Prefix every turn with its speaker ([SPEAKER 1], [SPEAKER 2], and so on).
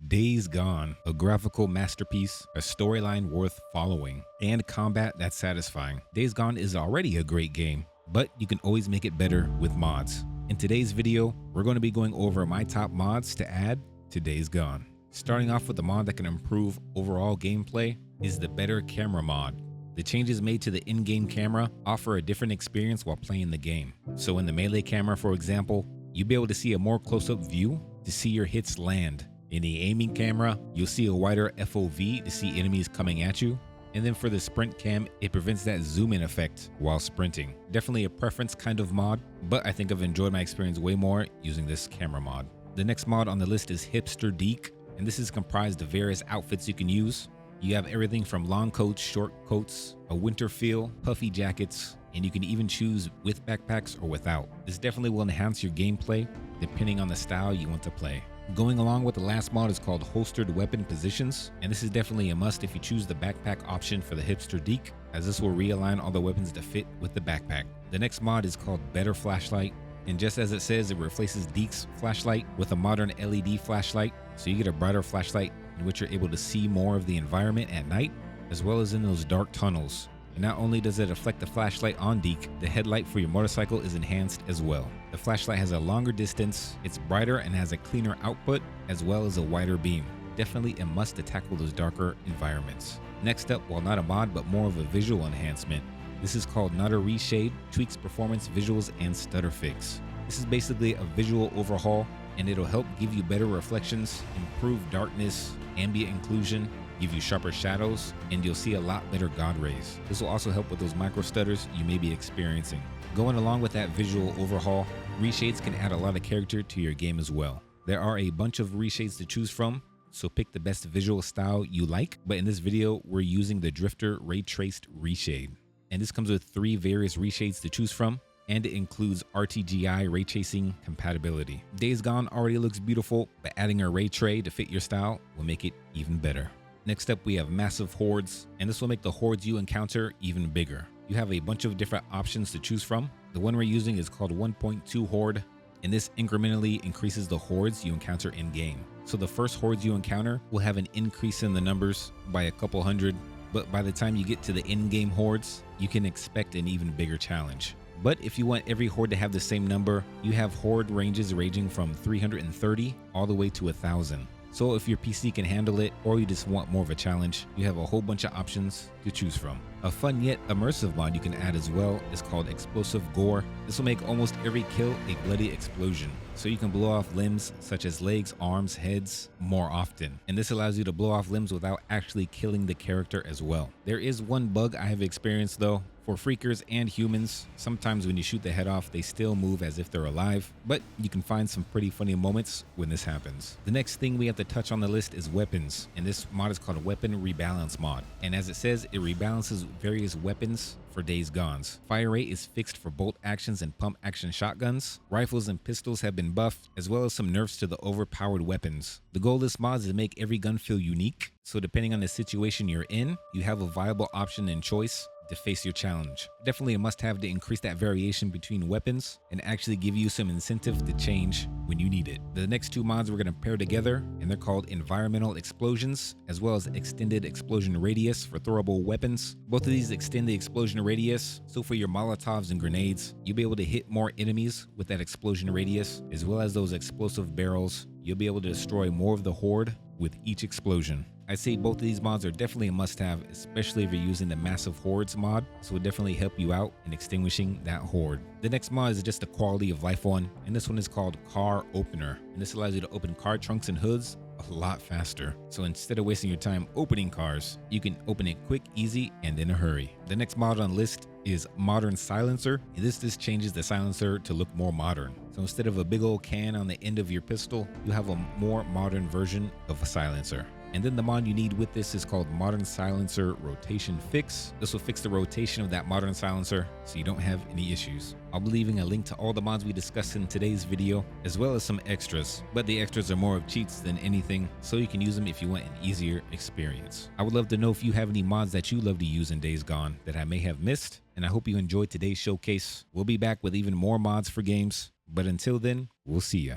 [SPEAKER 1] Days Gone, a graphical masterpiece, a storyline worth following, and combat that's satisfying. Days Gone is already a great game, but you can always make it better with mods. In today's video, we're going to be going over my top mods to add to Days Gone. Starting off with the mod that can improve overall gameplay is the Better Camera mod. The changes made to the in-game camera offer a different experience while playing the game. So in the melee camera, for example, you'll be able to see a more close-up view to see your hits land. In the aiming camera, you'll see a wider FOV to see enemies coming at you. And then for the sprint cam, it prevents that zoom in effect while sprinting. Definitely a preference kind of mod, but I think I've enjoyed my experience way more using this camera mod. The next mod on the list is Hipster Deek, and this is comprised of various outfits you can use. You have everything from long coats, short coats, a winter feel, puffy jackets, and you can even choose with backpacks or without. This definitely will enhance your gameplay depending on the style you want to play. Going along with the last mod is called Holstered Weapon Positions, and this is definitely a must if you choose the backpack option for the Hipster Deek, as this will realign all the weapons to fit with the backpack. The next mod is called Better Flashlight, and just as it says, it replaces Deek's flashlight with a modern LED flashlight, so you get a brighter flashlight in which you're able to see more of the environment at night, as well as in those dark tunnels. And not only does it reflect the flashlight on Deek, the headlight for your motorcycle is enhanced as well. The flashlight has a longer distance, it's brighter and has a cleaner output, as well as a wider beam. Definitely a must to tackle those darker environments. Next up, while not a mod but more of a visual enhancement, this is called Not a ReShade, tweaks performance visuals and stutter fix. This is basically a visual overhaul, and it'll help give you better reflections, improve darkness, ambient inclusion, give you sharper shadows, and you'll see a lot better God rays. This will also help with those micro stutters you may be experiencing. Going along with that visual overhaul, reshades can add a lot of character to your game as well. There are a bunch of reshades to choose from, so pick the best visual style you like, but in this video, we're using the Drifter Ray Traced reshade. And this comes with 3 various reshades to choose from, and it includes RTGI ray tracing compatibility. Days Gone already looks beautiful, but adding a ray tray to fit your style will make it even better. Next up, we have Massive Hordes, and this will make the hordes you encounter even bigger. You have a bunch of different options to choose from. The one we're using is called 1.2 Horde, and this incrementally increases the hordes you encounter in game. So the first hordes you encounter will have an increase in the numbers by a couple hundred, but by the time you get to the in-game hordes, you can expect an even bigger challenge. But if you want every horde to have the same number, you have horde ranges ranging from 330 all the way to 1,000. So if your PC can handle it, or you just want more of a challenge, you have a whole bunch of options to choose from. A fun yet immersive mod you can add as well is called Explosive Gore. This will make almost every kill a bloody explosion, so you can blow off limbs such as legs, arms, heads more often. And this allows you to blow off limbs without actually killing the character as well. There is one bug I have experienced though. For freakers and humans, sometimes when you shoot the head off, they still move as if they're alive, but you can find some pretty funny moments when this happens. The next thing we have to touch on the list is weapons, and this mod is called Weapon Rebalance mod. And as it says, it rebalances various weapons for Days Gone's. Fire rate is fixed for bolt actions and pump action shotguns. Rifles and pistols have been buffed, as well as some nerfs to the overpowered weapons. The goal of this mod is to make every gun feel unique, so depending on the situation you're in, you have a viable option and choice to face your challenge. Definitely a must-have to increase that variation between weapons and actually give you some incentive to change when you need it. The next 2 mods we're going to pair together, and they're called Environmental Explosions, as well as Extended Explosion Radius for throwable weapons. Both of these extend the explosion radius, so for your Molotovs and grenades, you'll be able to hit more enemies with that explosion radius, as well as those explosive barrels. You'll be able to destroy more of the horde with each explosion. I'd say both of these mods are definitely a must-have, especially if you're using the Massive Hordes mod, so it will definitely help you out in extinguishing that horde. The next mod is just a quality of life one, and this one is called Car Opener, and this allows you to open car trunks and hoods a lot faster. So instead of wasting your time opening cars, you can open it quick, easy, and in a hurry. The next mod on the list is Modern Silencer, and this changes the silencer to look more modern. So instead of a big old can on the end of your pistol, you have a more modern version of a silencer. And then the mod you need with this is called Modern Silencer Rotation Fix. This will fix the rotation of that modern silencer so you don't have any issues. I'll be leaving a link to all the mods we discussed in today's video, as well as some extras, but the extras are more of cheats than anything, so you can use them if you want an easier experience. I would love to know if you have any mods that you love to use in Days Gone that I may have missed, and I hope you enjoyed today's showcase. We'll be back with even more mods for games, but until then, we'll see ya.